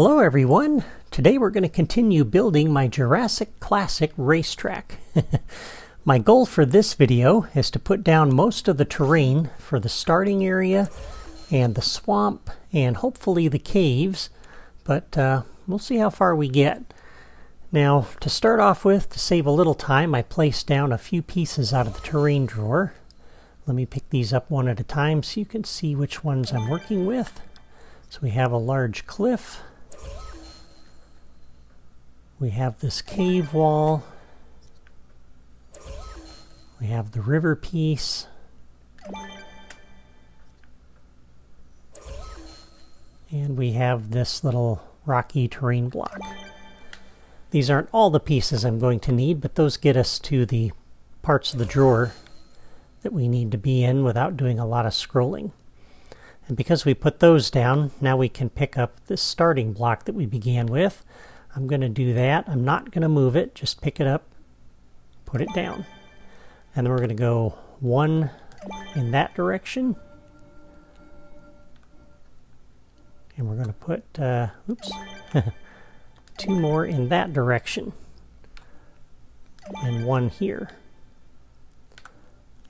Hello everyone! Today we're going to continue building my Jurassic Classic racetrack. My goal for this video is to put down most of the terrain for the starting area and the swamp and hopefully the caves, but we'll see how far we get. Now, to start off with, to save a little time, I placed down a few pieces out of the terrain drawer. Let me pick these up one at a time so you can see which ones I'm working with. So we have a large cliff. We have this cave wall. We have the river piece. And we have this little rocky terrain block. These aren't all the pieces I'm going to need, but those get us to the parts of the drawer that we need to be in without doing a lot of scrolling. And because we put those down, now we can pick up this starting block that we began with. I'm going to do that. I'm not going to move it, just pick it up, put it down. And then we're going to go one in that direction. And we're going to put, two more in that direction. And one here.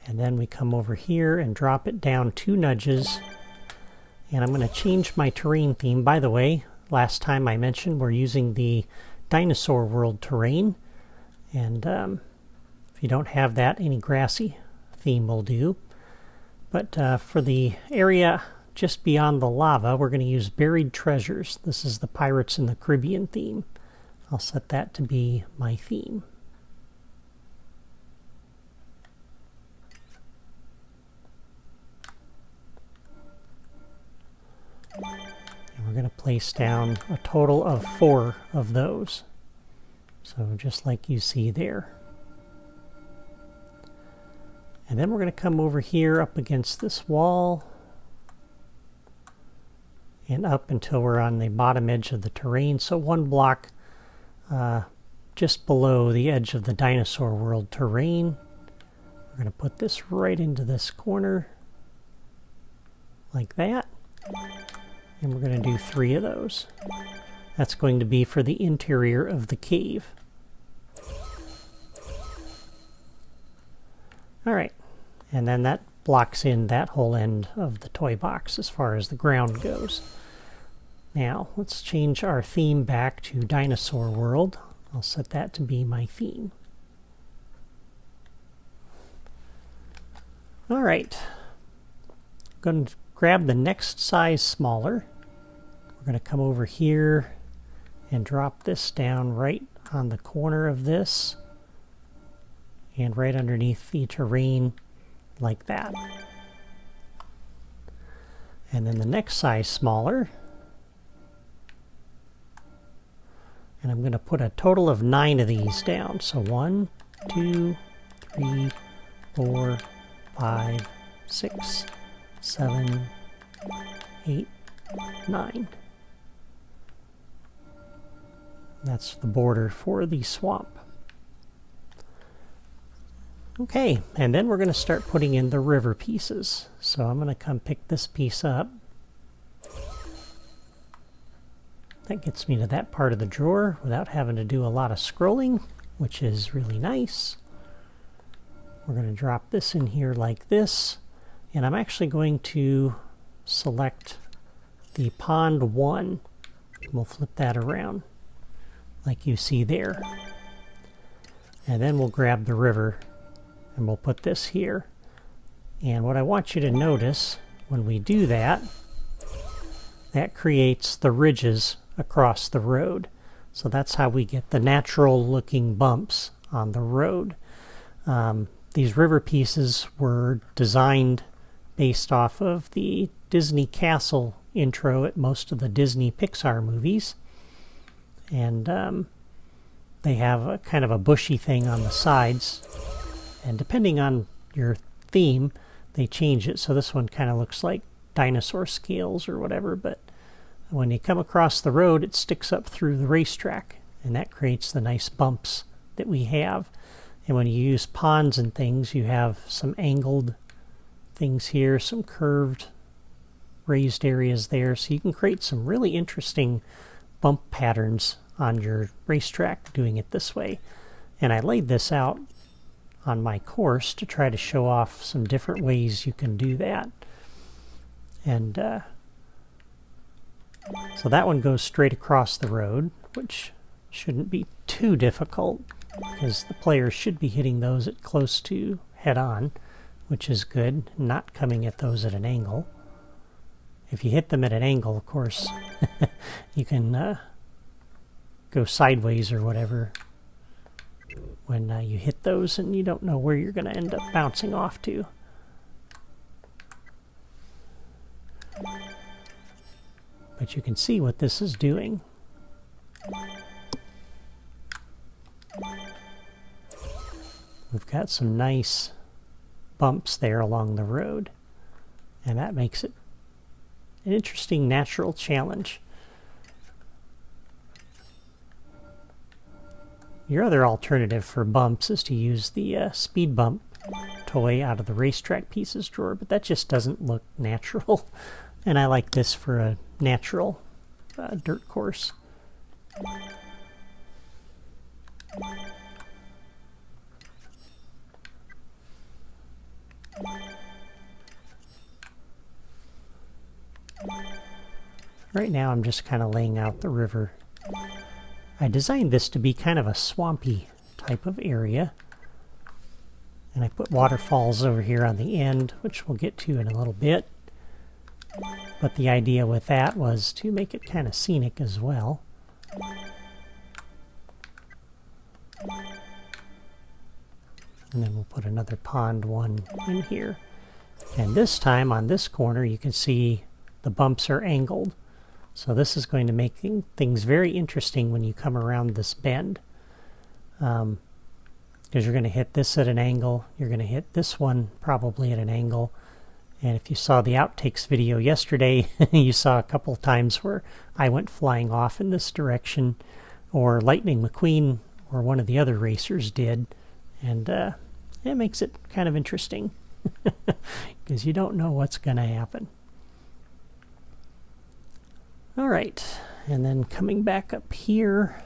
And then we come over here and drop it down 2 nudges. And I'm going to change my terrain theme. By the way, last time I mentioned we're using the Dinosaur World terrain. And if you don't have that, any grassy theme will do. But for the area just beyond the lava, we're going to use Buried Treasures. This is the Pirates in the Caribbean theme. I'll set that to be my theme. And we're going to place down a total of 4 of those. So just like you see there. And then we're going to come over here up against this wall and up until we're on the bottom edge of the terrain. So 1 block just below the edge of the Dinosaur World terrain. We're going to put this right into this corner like that. And we're going to do 3 of those. That's going to be for the interior of the cave. Alright, and then that blocks in that whole end of the toy box as far as the ground goes. Now, let's change our theme back to Dinosaur World. I'll set that to be my theme. Alright, I'm going to grab the next size smaller. We're going to come over here and drop this down right on the corner of this and right underneath the terrain like that. And then the next size smaller. And I'm going to put a total of 9 of these down. So 1, 2, 3, 4, 5, 6, 7, 8, 9. That's the border for the swamp. Okay, and then we're going to start putting in the river pieces. So I'm going to come pick this piece up. That gets me to that part of the drawer without having to do a lot of scrolling, which is really nice. We're going to drop this in here like this. And I'm actually going to select the pond 1. We'll flip that around like you see there. And then we'll grab the river and we'll put this here. And what I want you to notice when we do that, that creates the ridges across the road. So that's how we get the natural looking bumps on the road. These river pieces were designed based off of the Disney Castle intro at most of the Disney Pixar movies. And they have a kind of a bushy thing on the sides. And depending on your theme, they change it. So this one kind of looks like dinosaur scales or whatever. But when you come across the road, it sticks up through the racetrack. And that creates the nice bumps that we have. And when you use ponds and things, you have some angled things here, some curved raised areas there. So you can create some really interesting bump patterns on your racetrack doing it this way. And I laid this out on my course to try to show off some different ways you can do that. And so that one goes straight across the road, which shouldn't be too difficult because the players should be hitting those at close to head-on, which is good, not coming at those at an angle. If you hit them at an angle, of course, you can go sideways or whatever when you hit those, and you don't know where you're going to end up bouncing off to. But you can see what this is doing. We've got some nice bumps there along the road, and that makes it an interesting natural challenge. Your other alternative for bumps is to use the speed bump toy out of the racetrack pieces drawer, but that just doesn't look natural. And I like this for a natural dirt course. Right now I'm just kind of laying out the river. I designed this to be kind of a swampy type of area. And I put waterfalls over here on the end, which we'll get to in a little bit. But the idea with that was to make it kind of scenic as well. And then we'll put another pond one in here. And this time on this corner you can see the bumps are angled. So this is going to make things very interesting when you come around this bend. Because you're going to hit this at an angle, you're going to hit this one probably at an angle. And if you saw the outtakes video yesterday, you saw a couple times where I went flying off in this direction, or Lightning McQueen or one of the other racers did. And it makes it kind of interesting because you don't know what's going to happen. All right, and then coming back up here,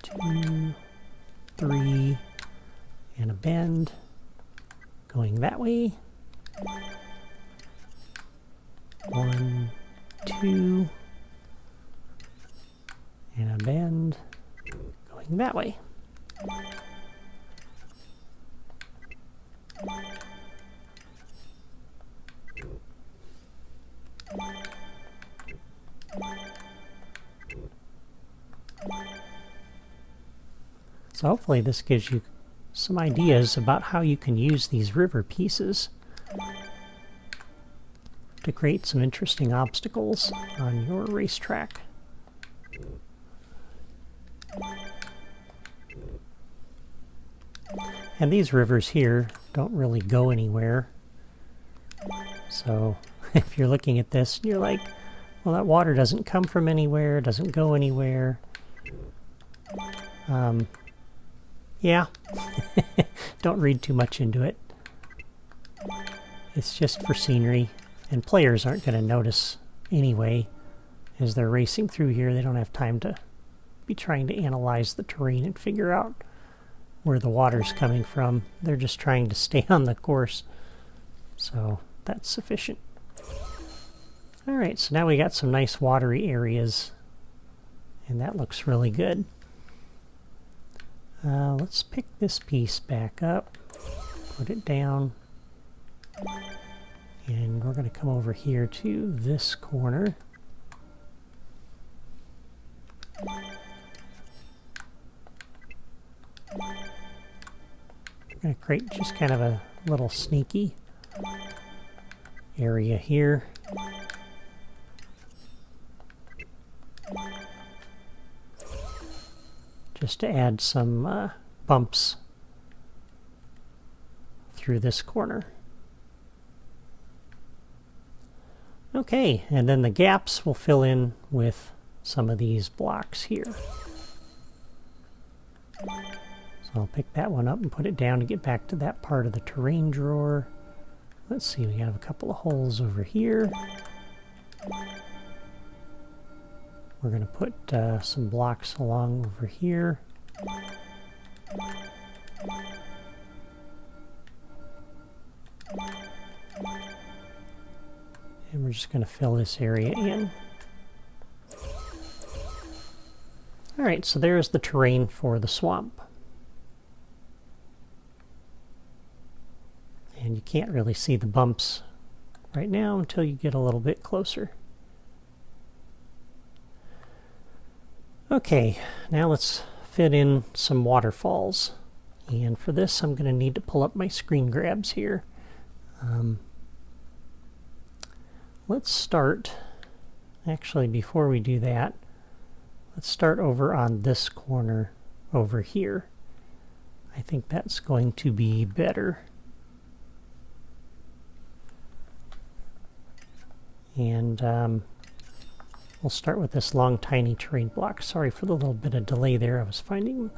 two, three, and a bend going that way. 1, 2, and a bend going that way. So hopefully this gives you some ideas about how you can use these river pieces to create some interesting obstacles on your racetrack. And these rivers here don't really go anywhere. So if you're looking at this and you're like, well, that water doesn't come from anywhere, doesn't go anywhere. Yeah, don't read too much into it. It's just for scenery, and players aren't going to notice anyway. As they're racing through here, they don't have time to be trying to analyze the terrain and figure out where the water's coming from. They're just trying to stay on the course. So that's sufficient. Alright, so now we got some nice watery areas, and that looks really good. Let's pick this piece back up, put it down, and we're going to come over here to this corner. We're going to create just kind of a little sneaky area here. Just to add some bumps through this corner. Okay, and then the gaps we'll fill in with some of these blocks here. So So I'll pick that one up and put it down to get back to that part of the terrain drawer. Let's see, we have a couple of holes over here. We're going to put some blocks along over here. And we're just going to fill this area in. Alright, so there's the terrain for the swamp. And you can't really see the bumps right now until you get a little bit closer. Okay, now let's fit in some waterfalls. And for this, I'm going to need to pull up my screen grabs here. Let's start, actually before we do that, let's start over on this corner over here. I think that's going to be better. And we'll start with this long, tiny terrain block. Sorry for the little bit of delay there. I was finding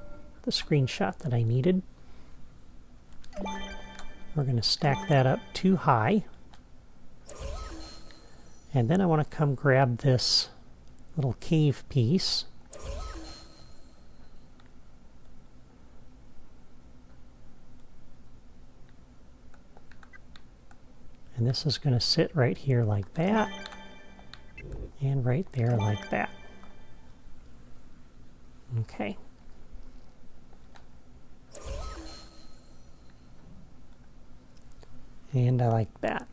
the screenshot that I needed. We're going to stack that up too high. And then I want to come grab this little cave piece. And this is going to sit right here like that. And right there like that. Okay. And I like that.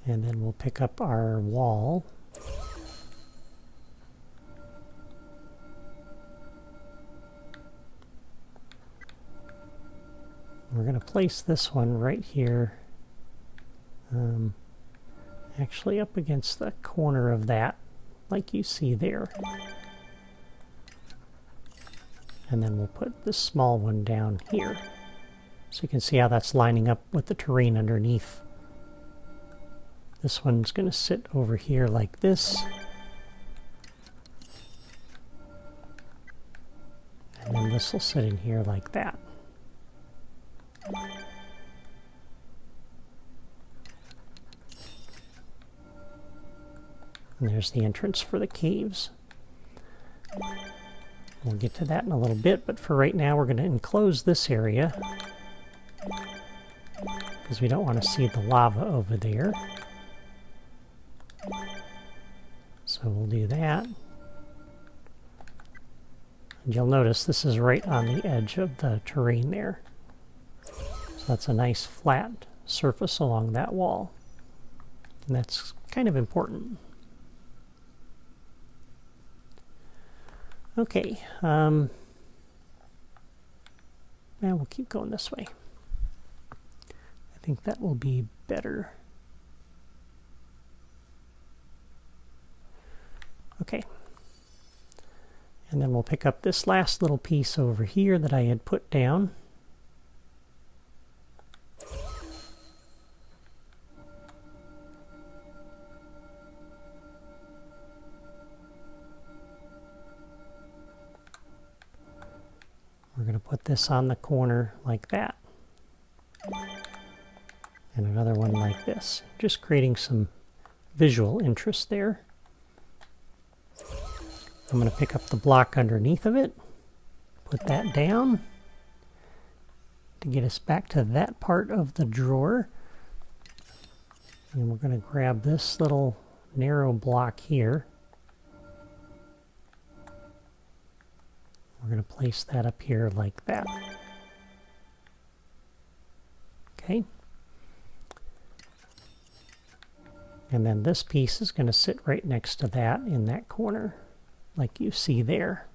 And then we'll pick up our wall. We're going to place this one right here, actually up against the corner of that, like you see there. And then we'll put this small one down here. So you can see how that's lining up with the terrain underneath. This one's going to sit over here like this. And then this will sit in here like that. And there's the entrance for the caves. We'll get to that in a little bit, but for right now we're going to enclose this area because we don't want to see the lava over there. So we'll do that. And you'll notice this is right on the edge of the terrain there. So that's a nice flat surface along that wall. And that's kind of important. Okay, now we'll keep going this way. I think that will be better. Okay. And then we'll pick up this last little piece over here that I had put down. We're going to put this on the corner like that. And another one like this. Just creating some visual interest there. I'm going to pick up the block underneath of it. Put that down. To get us back to that part of the drawer. And we're going to grab this little narrow block here. We're going to place that up here like that. Okay. And then this piece is going to sit right next to that in that corner, like you see there.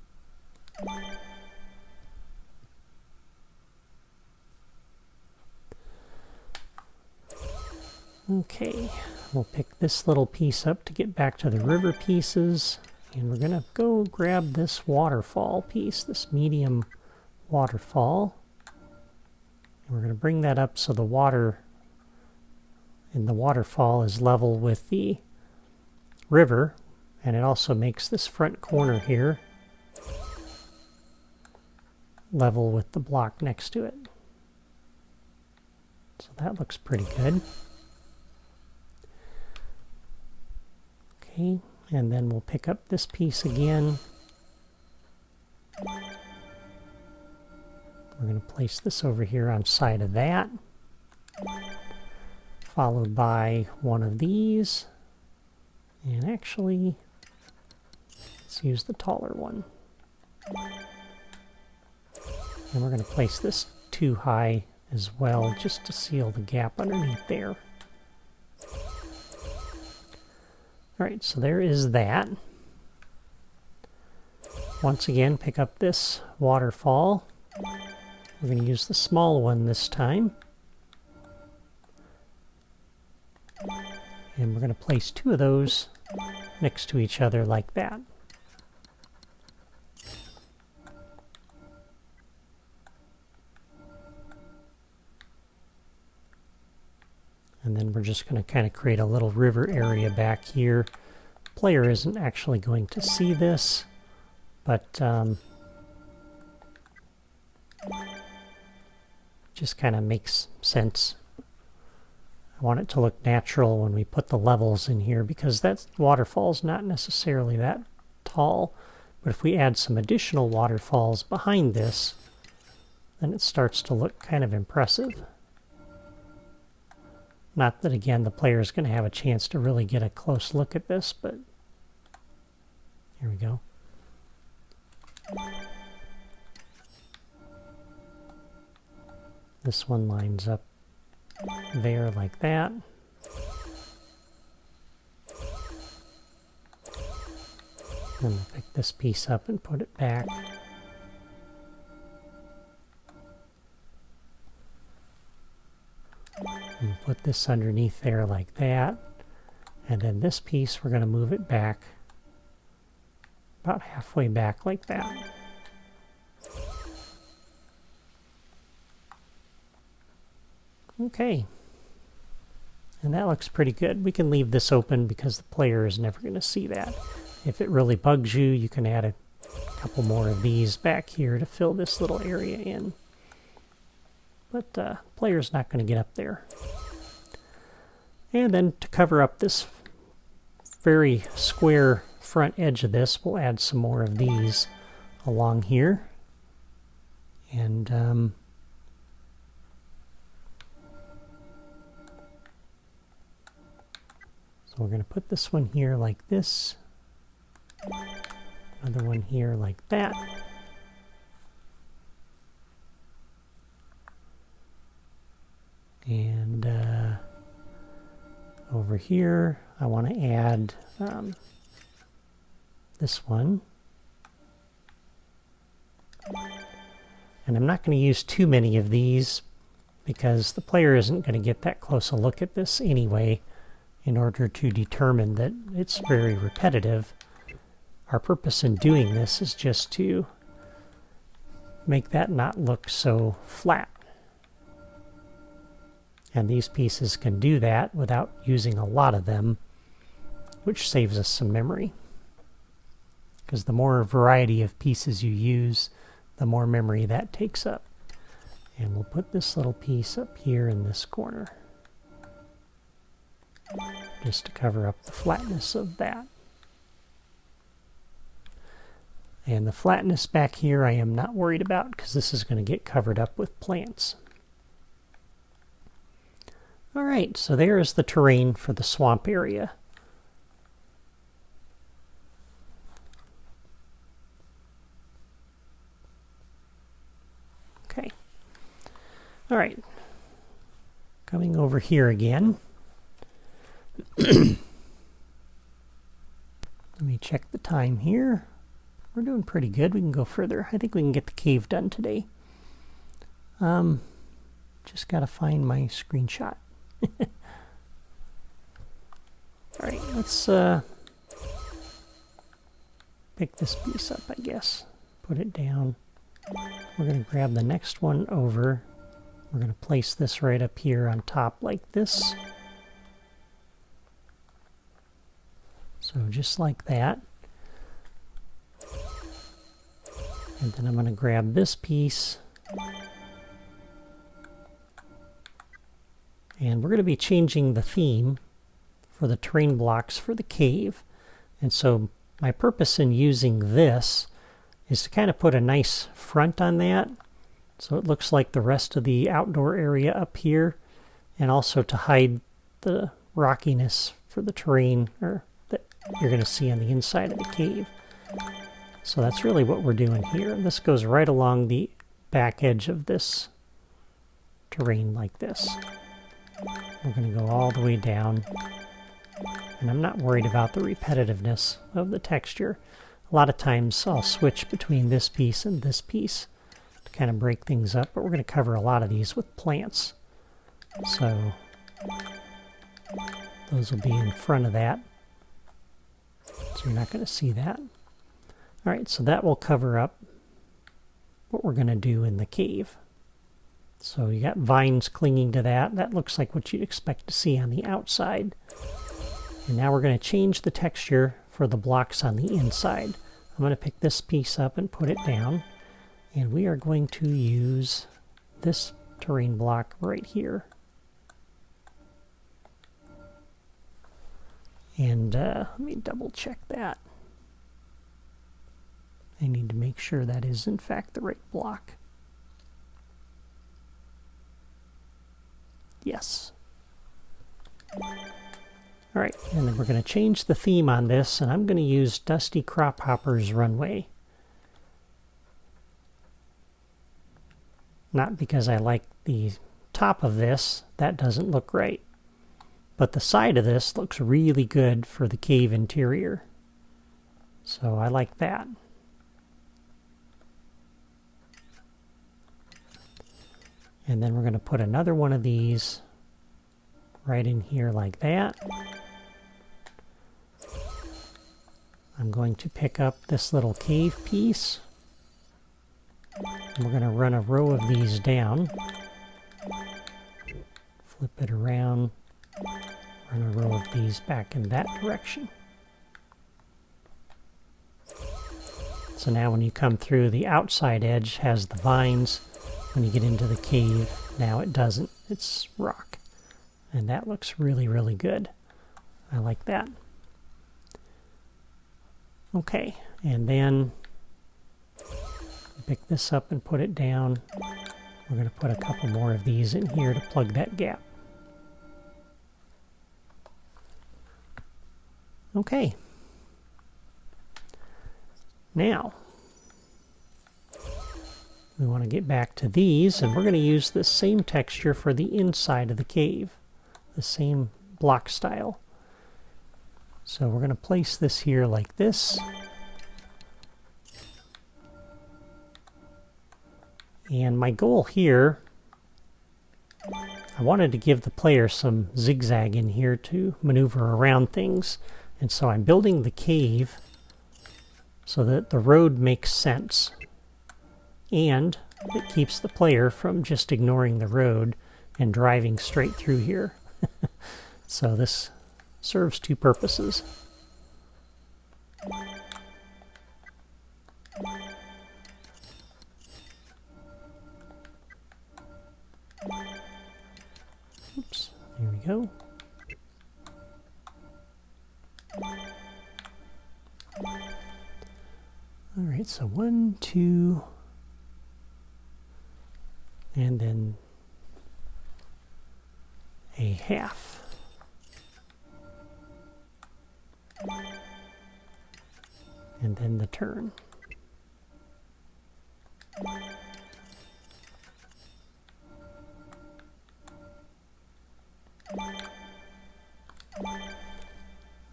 Okay, we'll pick this little piece up to get back to the river pieces. And we're going to go grab this waterfall piece, this medium waterfall. And we're going to bring that up so the water in the waterfall is level with the river, and it also makes this front corner here level with the block next to it. So that looks pretty good. Okay, and then we'll pick up this piece again. We're going to place this over here on side of that, followed by one of these. And actually, let's use the taller one. And we're going to place this too high as well, just to seal the gap underneath there. Alright, so there is that. Once again, pick up this waterfall. We're going to use the small one this time. And we're going to place two of those next to each other like that. And then we're just going to kind of create a little river area back here. The player isn't actually going to see this, but just kind of makes sense. I want it to look natural when we put the levels in here, because that waterfall's not necessarily that tall. But if we add some additional waterfalls behind this, then it starts to look kind of impressive. Not that, again, the player is going to have a chance to really get a close look at this, but here we go. This one lines up there like that. Then we'll pick this piece up and put it back. And put this underneath there like that. And then this piece, we're going to move it back about halfway back like that. Okay. And that looks pretty good. We can leave this open because the player is never going to see that. If it really bugs you, you can add a couple more of these back here to fill this little area in. But the player's not going to get up there. And then to cover up this very square front edge of this, we'll add some more of these along here. And so we're going to put this one here like this. Another one here like that. And over here, I want to add this one. And I'm not going to use too many of these because the player isn't going to get that close a look at this anyway in order to determine that it's very repetitive. Our purpose in doing this is just to make that not look so flat. And these pieces can do that without using a lot of them, which saves us some memory. Because the more variety of pieces you use, the more memory that takes up. And we'll put this little piece up here in this corner, just to cover up the flatness of that. And the flatness back here I am not worried about because this is going to get covered up with plants. Alright, so there is the terrain for the swamp area. Okay. Alright. Coming over here again. Let me check the time here. We're doing pretty good. We can go further. I think we can get the cave done today. Just got to find my screenshot. Alright, let's pick this piece up, I guess. Put it down. We're going to grab the next one over. We're going to place this right up here on top like this. So just like that. And then I'm going to grab this piece. And we're going to be changing the theme for the terrain blocks for the cave. And so my purpose in using this is to kind of put a nice front on that, so it looks like the rest of the outdoor area up here, and also to hide the rockiness for the terrain or that you're going to see on the inside of the cave. So that's really what we're doing here. This goes right along the back edge of this terrain like this. We're going to go all the way down, and I'm not worried about the repetitiveness of the texture. A lot of times I'll switch between this piece and this piece to kind of break things up, but we're going to cover a lot of these with plants. So those will be in front of that, so you're not going to see that. All right, so that will cover up what we're going to do in the cave. So you got vines clinging to that. That looks like what you'd expect to see on the outside. And now we're going to change the texture for the blocks on the inside. I'm going to pick this piece up and put it down. And we are going to use this terrain block right here. And let me double check that. I need to make sure that is in fact the right block. Yes. All right, and then we're going to change the theme on this, and I'm going to use Dusty Crophopper's Runway. Not because I like the top of this, that doesn't look right. But the side of this looks really good for the cave interior. So I like that. And then we're going to put another one of these right in here like that. I'm going to pick up this little cave piece. And we're going to run a row of these down. Flip it around. Run a row of these back in that direction. So now when you come through, the outside edge has the vines. When you get into the cave, now it doesn't. It's rock. And that looks really, really good. I like that. Okay, and then pick this up and put it down. We're going to put a couple more of these in here to plug that gap. Okay. Now, we want to get back to these, and we're going to use the same texture for the inside of the cave. The same block style. So we're going to place this here like this. And my goal here, I wanted to give the player some zigzag in here to maneuver around things. And so I'm building the cave so that the road makes sense. And it keeps the player from just ignoring the road and driving straight through here. So this serves two purposes. Oops, there we go. All right, so 1, 2, and then a half. And then the turn.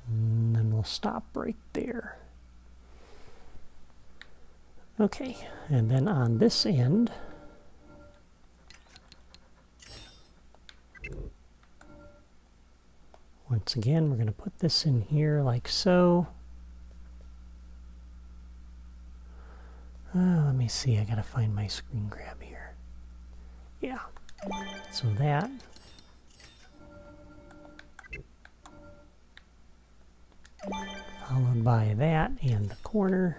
And then we'll stop right there. Okay, and then on this end, once again, we're going to put this in here like so. Let me see, I got to find my screen grab here. Yeah, so that. by that and the corner.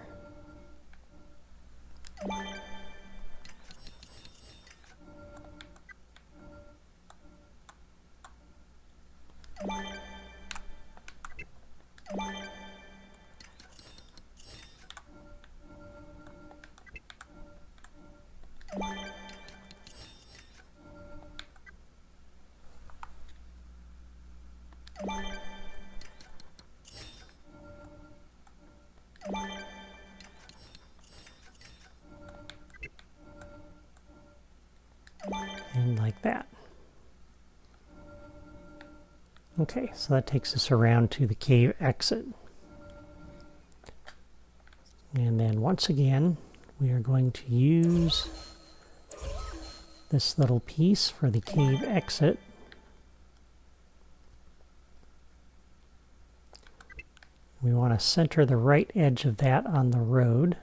And like that. Okay, so that takes us around to the cave exit. And then once again, we are going to use this little piece for the cave exit. We want to center the right edge of that on the road,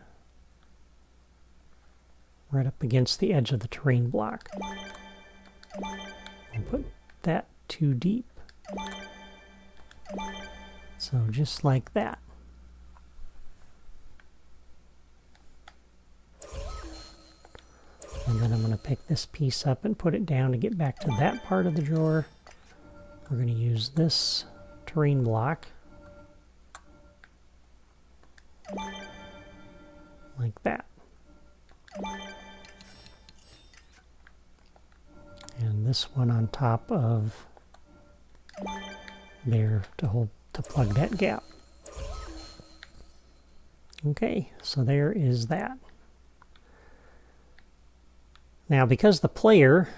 right up against the edge of the terrain block. And put that too deep. So just like that. And then I'm going to pick this piece up and put it down to get back to that part of the drawer. We're going to use this terrain block. Like that. And this one on top of there to plug that gap. Okay, so there is that. Now because the player,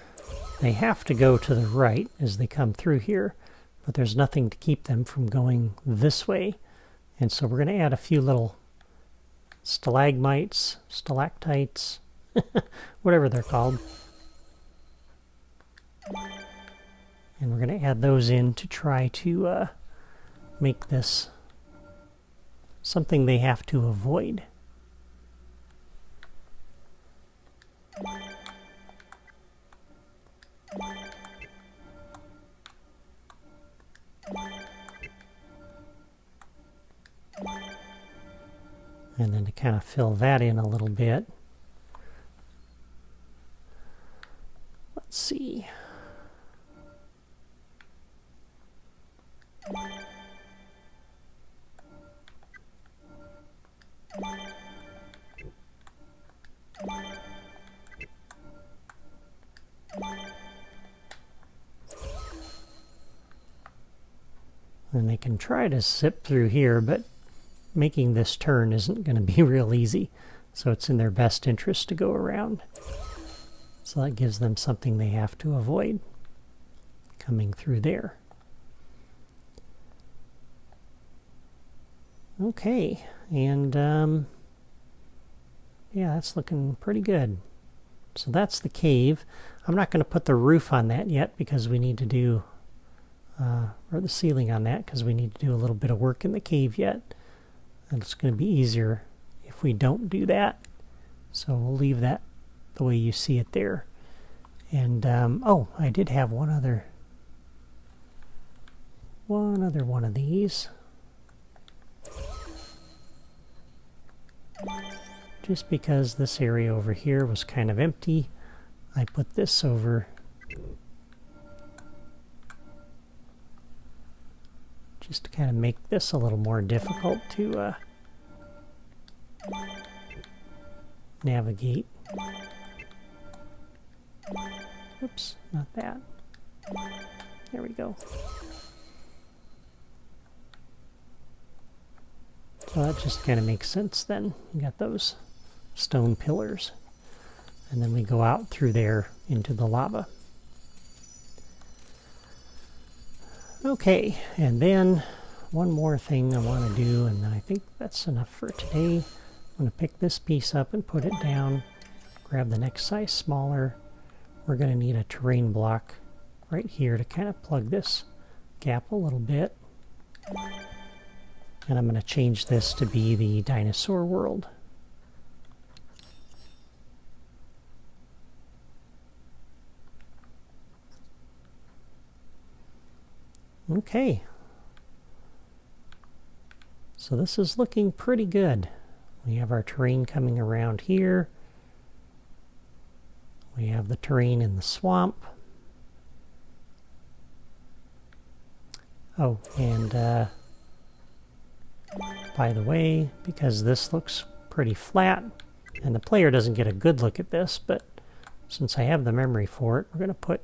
they have to go to the right as they come through here, but there's nothing to keep them from going this way. And so we're going to add a few little stalagmites, stalactites, whatever they're called. And we're going to add those in to try to make this something they have to avoid. And then to kind of fill that in a little bit, let's see. And they can try to zip through here, but making this turn isn't going to be real easy. So it's in their best interest to go around. So that gives them something they have to avoid coming through there. Okay, and yeah, that's looking pretty good. So that's the cave. I'm not going to put the roof on that yet because we need to do, or the ceiling on that because we need to do a little bit of work in the cave yet. And it's going to be easier if we don't do that. So we'll leave that the way you see it there. And, oh, I did have one other one of these. Just because this area over here was kind of empty, I put this over just to kind of make this a little more difficult to navigate. Oops, not that. There we go. So that just kind of makes sense then. You got those stone pillars. And then we go out through there into the lava. Okay, and then one more thing I want to do, and I think that's enough for today. I'm going to pick this piece up and put it down. Grab the next size smaller. We're going to need a terrain block right here to kind of plug this gap a little bit. And I'm going to change this to be the dinosaur world. Okay. So this is looking pretty good. We have our terrain coming around here. We have the terrain in the swamp. Oh, and by the way, because this looks pretty flat, and the player doesn't get a good look at this, but since I have the memory for it, we're going to put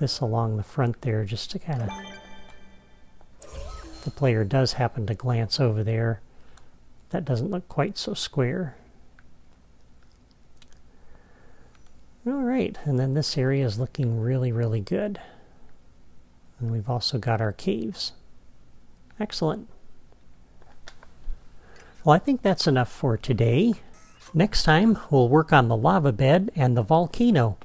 this along the front there just to kind of, if the player does happen to glance over there, that doesn't look quite so square. Alright, and then this area is looking really, really good. And we've also got our caves. Excellent. Well, I think that's enough for today. Next time, we'll work on the lava bed and the volcano.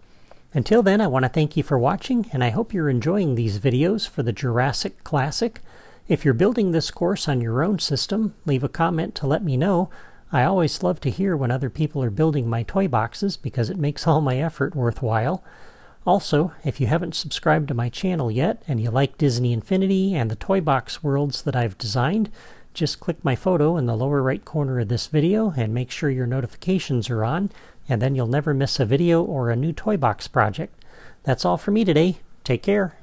Until then, I want to thank you for watching, and I hope you're enjoying these videos for the Jurassic Classic. If you're building this course on your own system, leave a comment to let me know. I always love to hear when other people are building my toy boxes because it makes all my effort worthwhile. Also, if you haven't subscribed to my channel yet and you like Disney Infinity and the toy box worlds that I've designed, just click my photo in the lower right corner of this video and make sure your notifications are on, and then you'll never miss a video or a new toy box project. That's all for me today. Take care.